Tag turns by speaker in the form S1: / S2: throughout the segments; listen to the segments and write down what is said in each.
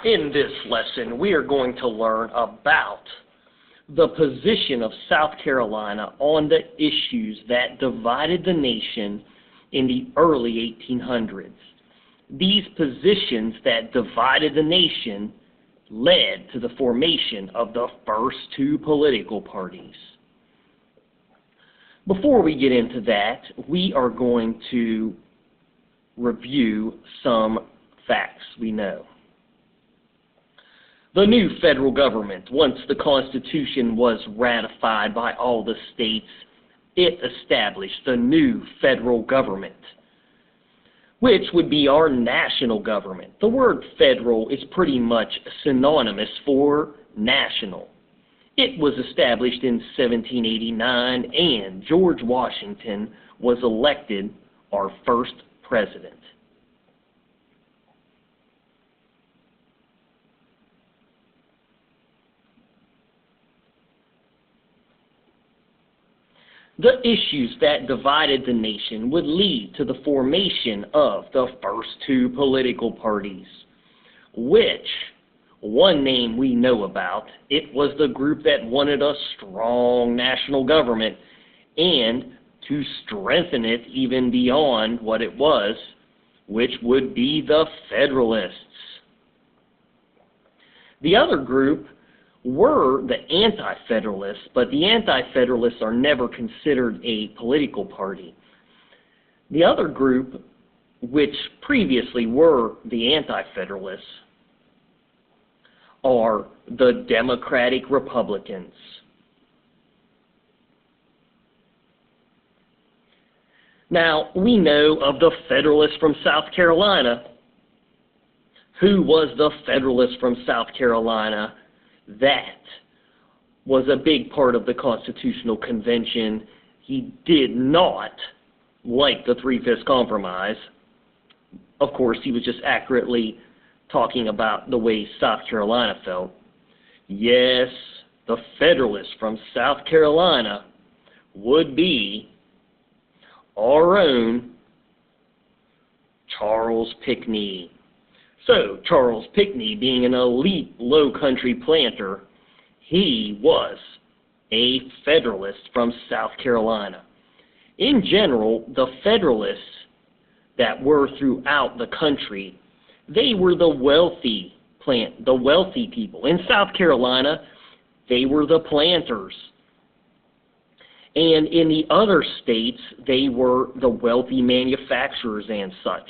S1: In this lesson, we are going to learn about the position of South Carolina on the issues that divided the nation in the early 1800s. These positions that divided the nation led to the formation of the first two political parties. Before we get into that, we are going to review some facts we know. The new federal government, once the Constitution was ratified by all the states, it established the new federal government, which would be our national government. The word federal is pretty much synonymous for national. It was established in 1789, and George Washington was elected our first president. The issues that divided the nation would lead to the formation of the first two political parties, which, one name we know about, it was the group that wanted a strong national government and to strengthen it even beyond what it was, which would be the Federalists. The other group were the Anti-Federalists, but the Anti-Federalists are never considered a political party. The other group, which previously were the Anti-Federalists, are the Democratic Republicans. Now, we know of the Federalists from South Carolina. Who was the Federalist from South Carolina? That was a big part of the Constitutional Convention. He did not like the Three-Fifths Compromise. Of course, he was just accurately talking about the way South Carolina felt. Yes, the Federalist from South Carolina would be our own Charles Pinckney. So, Charles Pinckney, being an elite low-country planter, he was a Federalist from South Carolina. In general, the Federalists that were throughout the country, they were the wealthy people. In South Carolina, they were the planters. And in the other states, they were the wealthy manufacturers and such.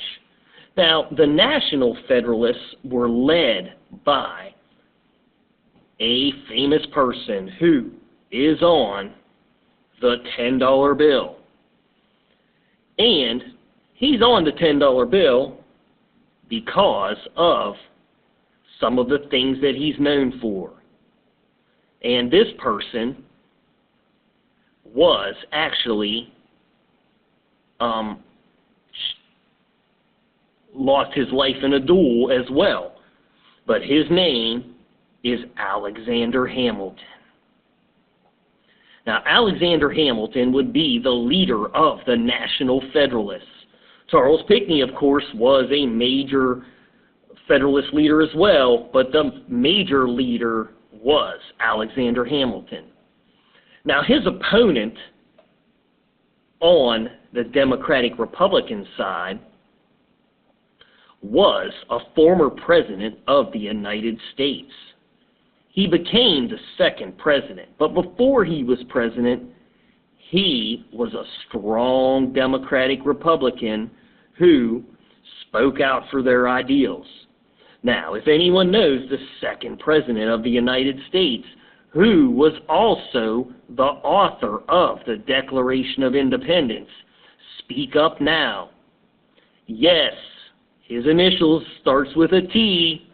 S1: Now, the National Federalists were led by a famous person who is on the $10 bill. And he's on the $10 bill because of some of the things that he's known for. And this person was actually lost his life in a duel as well. But his name is Alexander Hamilton. Now, Alexander Hamilton would be the leader of the National Federalists. Charles Pinckney, of course, was a major Federalist leader as well, but the major leader was Alexander Hamilton. Now, his opponent on the Democratic Republican side was a former president of the United States. He became the second president, but before he was president, he was a strong Democratic Republican who spoke out for their ideals. Now, if anyone knows the second president of the United States, who was also the author of the Declaration of Independence, speak up now. Yes, his initials starts with a T.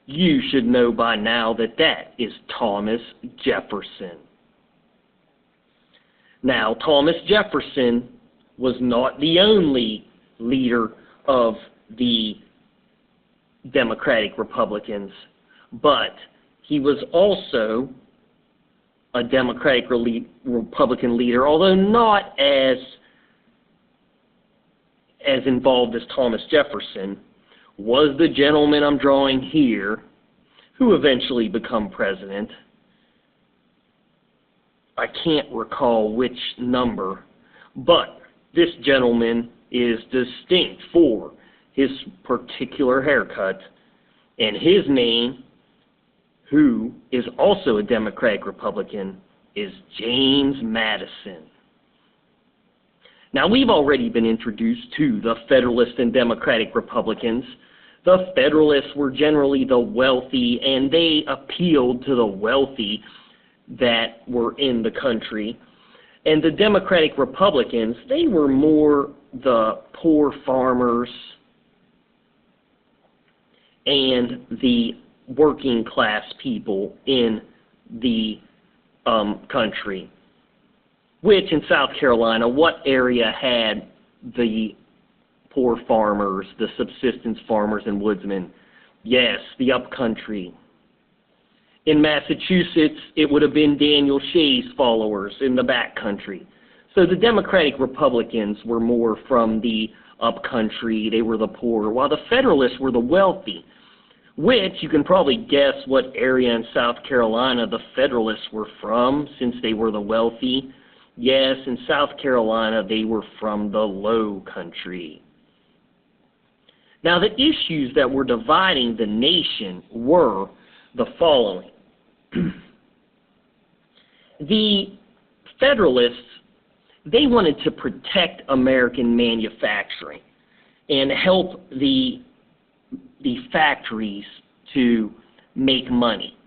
S1: You should know by now that that is Thomas Jefferson. Now, Thomas Jefferson was not the only leader of the Democratic Republicans, but he was also a Democratic Republican leader, although not as involved as Thomas Jefferson, was the gentleman I'm drawing here, who eventually become president. I can't recall which number, but this gentleman is distinct for his particular haircut, and his name, who is also a Democratic Republican, is James Madison. Now, we've already been introduced to the Federalist and Democratic Republicans. The Federalists were generally the wealthy, and they appealed to the wealthy that were in the country. And the Democratic Republicans, they were more the poor farmers and the working class people in the country. Which in South Carolina, what area had the poor farmers, the subsistence farmers and woodsmen? Yes, the upcountry. In Massachusetts, it would have been Daniel Shays' followers in the backcountry. So the Democratic Republicans were more from the upcountry, they were the poor, while the Federalists were the wealthy, which you can probably guess what area in South Carolina the Federalists were from, since they were the wealthy. Yes, in South Carolina, they were from the Low Country. Now, the issues that were dividing the nation were the following. The Federalists, they wanted to protect American manufacturing and help the factories to make money.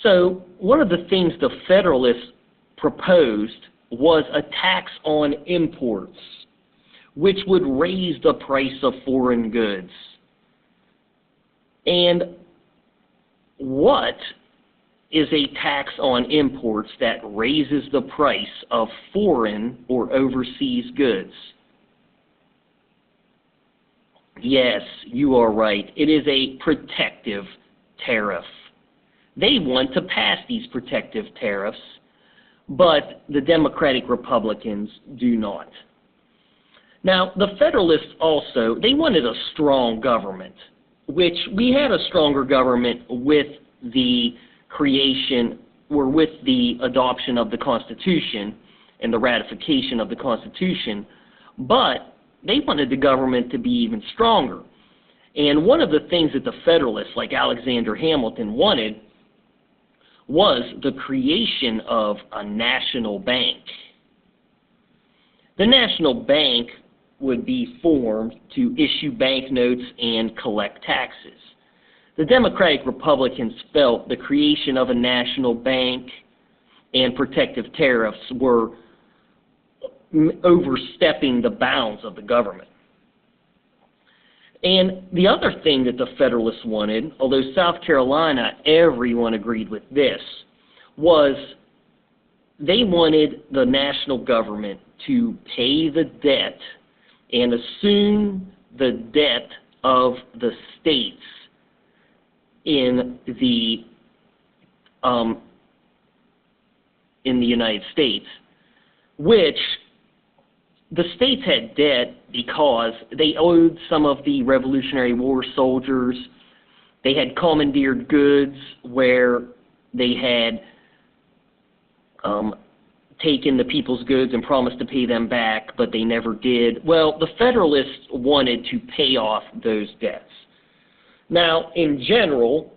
S1: So one of the things the Federalists proposed was a tax on imports, which would raise the price of foreign goods. And what is a tax on imports that raises the price of foreign or overseas goods? Yes, you are right. It is a protective tariff. They want to pass these protective tariffs, but the Democratic Republicans do not. Now, the Federalists also, they wanted a strong government, which we had a stronger government with the creation, or with the adoption of the Constitution and the ratification of the Constitution, but they wanted the government to be even stronger. And one of the things that the Federalists, like Alexander Hamilton, wanted was the creation of a national bank. The national bank would be formed to issue banknotes and collect taxes. The Democratic Republicans felt the creation of a national bank and protective tariffs were overstepping the bounds of the government. And the other thing that the Federalists wanted, although South Carolina, everyone agreed with this, was they wanted the national government to pay the debt and assume the debt of the states in the United States, which the states had debt because they owed some of the Revolutionary War soldiers. They had commandeered goods where they had taken the people's goods and promised to pay them back, but they never did. Well, the Federalists wanted to pay off those debts. Now, in general,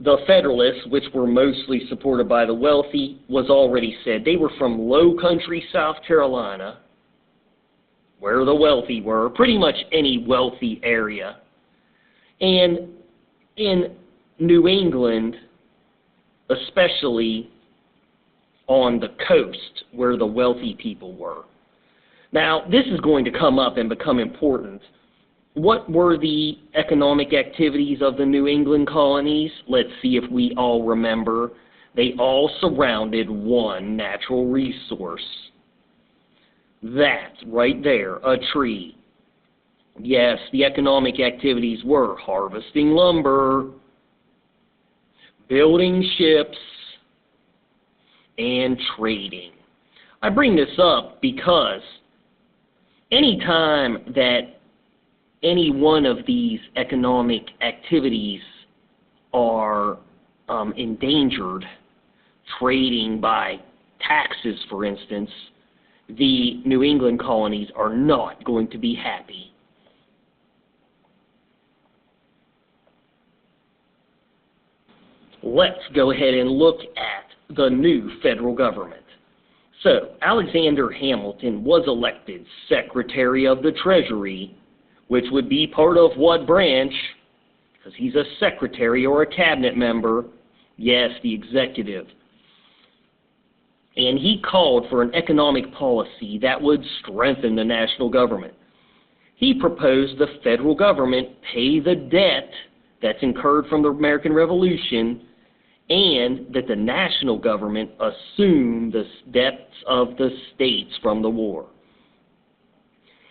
S1: the Federalists, which were mostly supported by the wealthy, was already said. They were from Low Country, South Carolina, where the wealthy were, pretty much any wealthy area. And in New England, especially on the coast, where the wealthy people were. Now, this is going to come up and become important. What were the economic activities of the New England colonies? Let's see if we all remember. They all surrounded one natural resource. That, right there, a tree. Yes, the economic activities were harvesting lumber, building ships, and trading. I bring this up because anytime that any one of these economic activities are endangered, trading by taxes, for instance, the New England colonies are not going to be happy. Let's go ahead and look at the new federal government. So, Alexander Hamilton was elected Secretary of the Treasury, which would be part of what branch? Because he's a secretary or a cabinet member. Yes, the executive. And he called for an economic policy that would strengthen the national government. He proposed the federal government pay the debt that's incurred from the American Revolution, and that the national government assume the debts of the states from the war.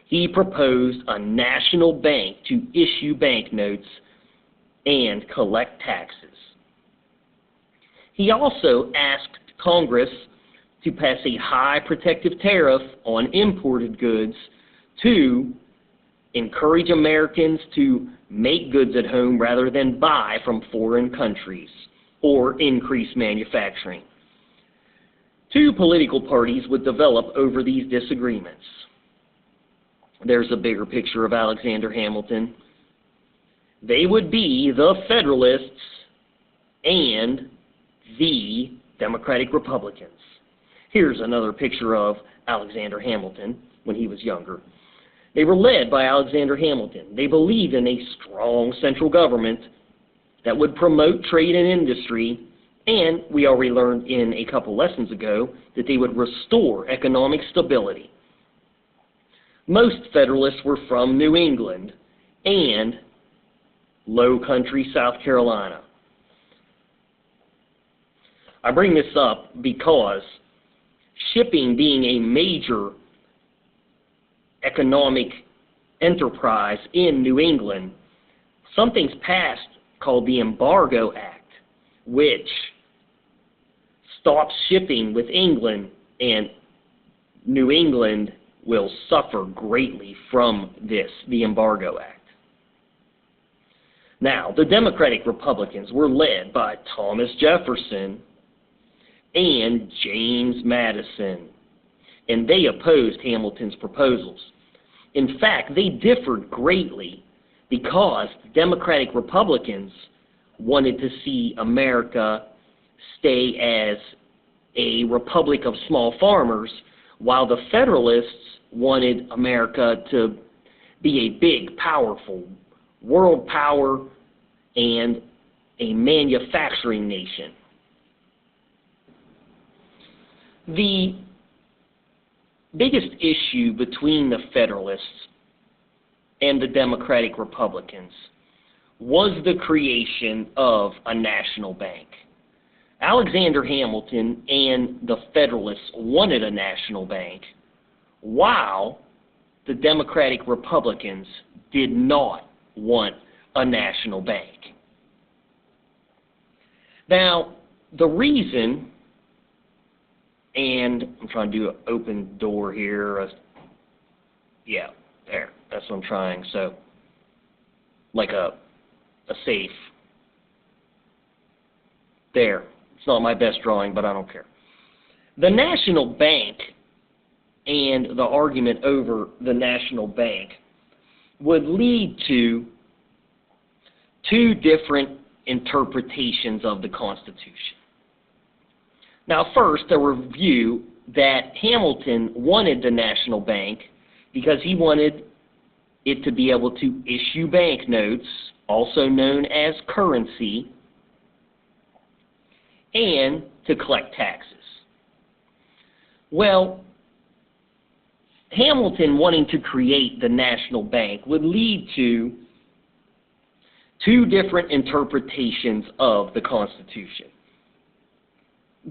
S1: He proposed a national bank to issue banknotes and collect taxes. He also asked Congress to pass a high protective tariff on imported goods to encourage Americans to make goods at home rather than buy from foreign countries, or increase manufacturing. Two political parties would develop over these disagreements. There's a bigger picture of Alexander Hamilton. They would be the Federalists and the Democratic Republicans. Here's another picture of Alexander Hamilton when he was younger. They were led by Alexander Hamilton. They believed in a strong central government that would promote trade and industry, and we already learned in a couple lessons ago that they would restore economic stability. Most Federalists were from New England and Low Country, South Carolina. I bring this up because shipping being a major economic enterprise in New England, something's passed called the Embargo Act, which stops shipping with England, and New England will suffer greatly from this, the Embargo Act. Now, the Democratic Republicans were led by Thomas Jefferson and James Madison, and they opposed Hamilton's proposals. In fact, they differed greatly because the Democratic Republicans wanted to see America stay as a republic of small farmers, while the Federalists wanted America to be a big, powerful world power and a manufacturing nation. The biggest issue between the Federalists and the Democratic Republicans was the creation of a national bank. Alexander Hamilton and the Federalists wanted a national bank, while the Democratic Republicans did not want a national bank. Now, the reason, and I'm trying to do an open door here. Yeah, there. That's what I'm trying. So, like a safe. There. It's not my best drawing, but I don't care. The national bank and the argument over the national bank would lead to two different interpretations of the Constitution. Now, first, a review that Hamilton wanted the national bank because he wanted it to be able to issue banknotes, also known as currency, and to collect taxes. Well, Hamilton wanting to create the national bank would lead to two different interpretations of the Constitution.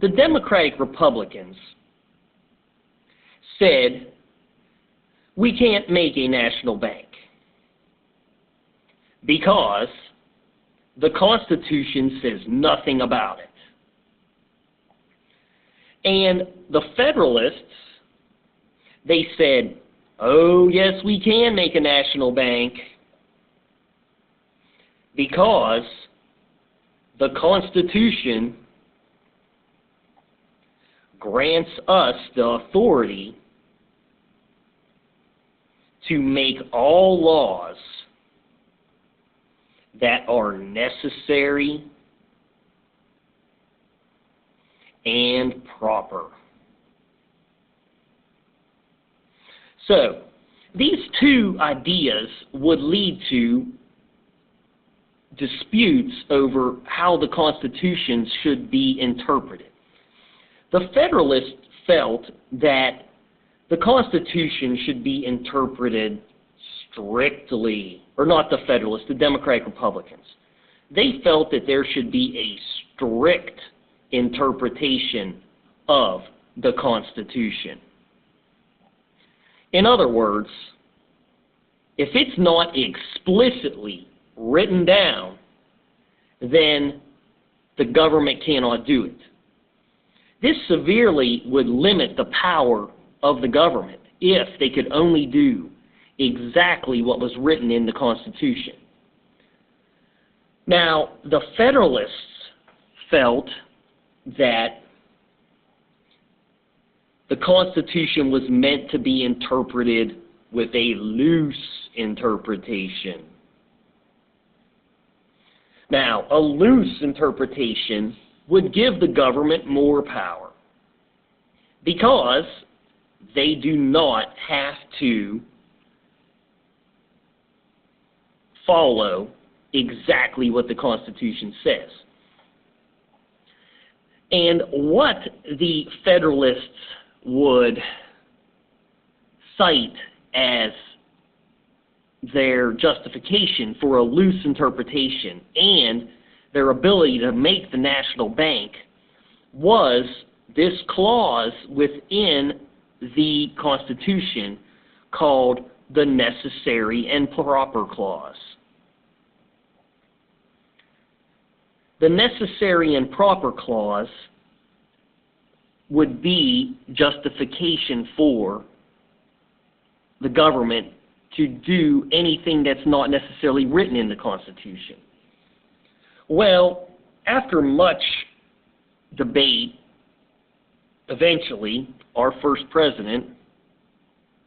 S1: The Democratic Republicans said, we can't make a national bank because the Constitution says nothing about it. And the Federalists, they said, oh, yes, we can make a national bank because the Constitution grants us the authority to make all laws that are necessary and proper. So, these two ideas would lead to disputes over how the Constitution should be interpreted. The Federalists felt that the Constitution should be interpreted strictly, or not the Federalists, the Democratic Republicans. They felt that there should be a strict interpretation of the Constitution. In other words, if it's not explicitly written down, then the government cannot do it. This severely would limit the power of the government if they could only do exactly what was written in the Constitution. Now, the Federalists felt that the Constitution was meant to be interpreted with a loose interpretation. Now, a loose interpretation would give the government more power because they do not have to follow exactly what the Constitution says. And what the Federalists would cite as their justification for a loose interpretation and their ability to make the national bank was this clause within the Constitution called the Necessary and Proper Clause. The Necessary and Proper Clause would be justification for the government to do anything that's not necessarily written in the Constitution. Well, after much debate, eventually our first president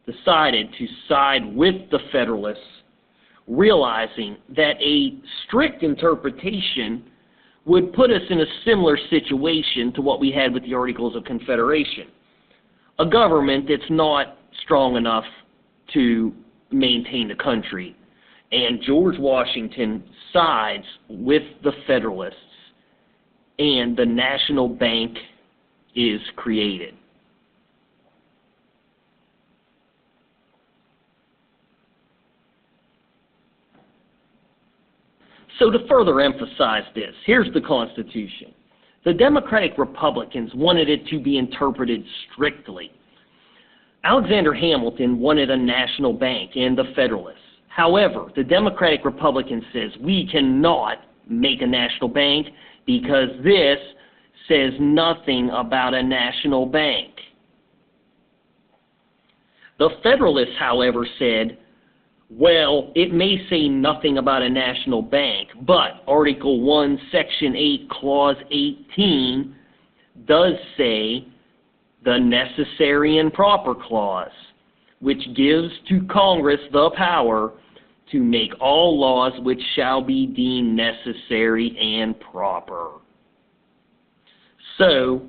S1: decided to side with the Federalists, realizing that a strict interpretation would put us in a similar situation to what we had with the Articles of Confederation. A government that's not strong enough to maintain the country. And George Washington sides with the Federalists, and the national bank is created. So to further emphasize this, here's the Constitution. The Democratic Republicans wanted it to be interpreted strictly. Alexander Hamilton wanted a national bank and the Federalists. However, the Democratic Republican says we cannot make a national bank because this says nothing about a national bank. The Federalists, however, said, well, it may say nothing about a national bank, but Article 1, Section 8, Clause 18 does say the Necessary and Proper Clause, which gives to Congress the power to make all laws which shall be deemed necessary and proper. So,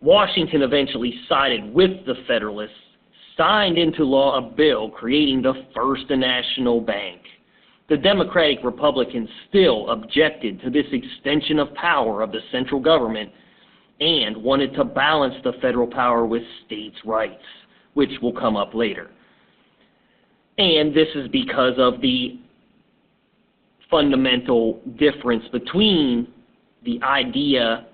S1: Washington eventually sided with the Federalists, signed into law a bill creating the first national bank. The Democratic Republicans still objected to this extension of power of the central government and wanted to balance the federal power with states' rights, which will come up later. And this is because of the fundamental difference between the idea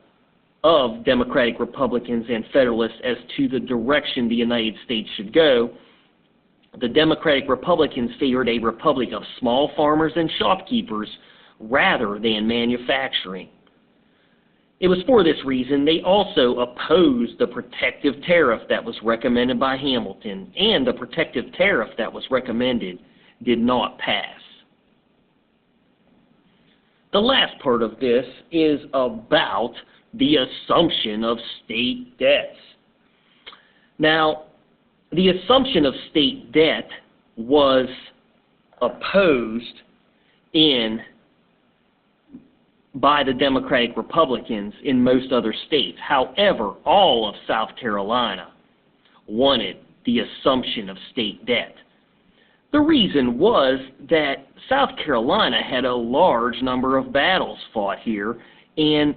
S1: of Democratic Republicans and Federalists as to the direction the United States should go. The Democratic Republicans favored a republic of small farmers and shopkeepers rather than manufacturing. It was for this reason they also opposed the protective tariff that was recommended by Hamilton, and the protective tariff that was recommended did not pass. the last part of this is about the assumption of state debts. Now, the assumption of state debt was opposed by the Democratic Republicans in most other states. However, all of South Carolina wanted the assumption of state debt. The reason was that South Carolina had a large number of battles fought here, and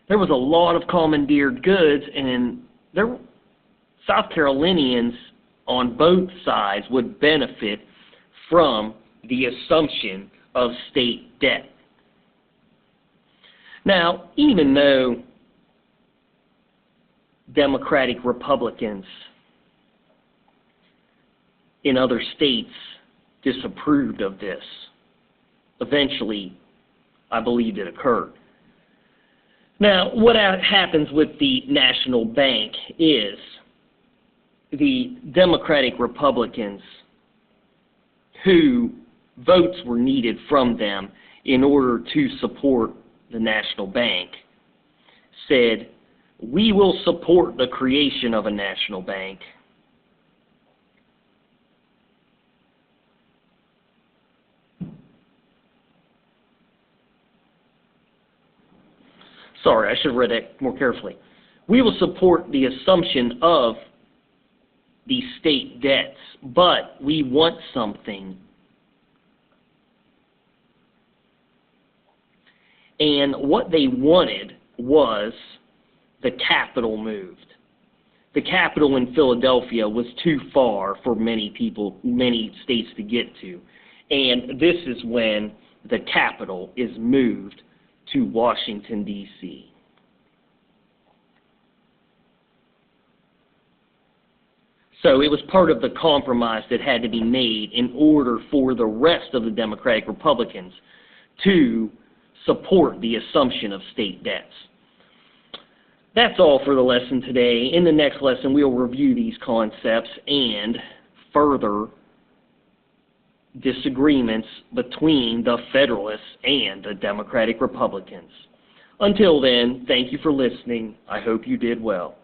S1: there was a lot of commandeered goods, and South Carolinians on both sides would benefit from the assumption of state debt. Now, even though Democratic Republicans in other states disapproved of this, eventually, I believe it occurred. Now, what happens with the National Bank is the Democratic Republicans who votes were needed from them in order to support the National Bank said, "We will support the creation of a national bank." Sorry, I should have read that more carefully. "We will support the assumption of the state debts, but we want something." And what they wanted was the capital moved. The capital in Philadelphia was too far for many states to get to. And this is when the capital is moved to Washington, D.C. So it was part of the compromise that had to be made in order for the rest of the Democratic Republicans to support the assumption of state debts. That's all for the lesson today. In the next lesson, we'll review these concepts and further disagreements between the Federalists and the Democratic Republicans. Until then, thank you for listening. I hope you did well.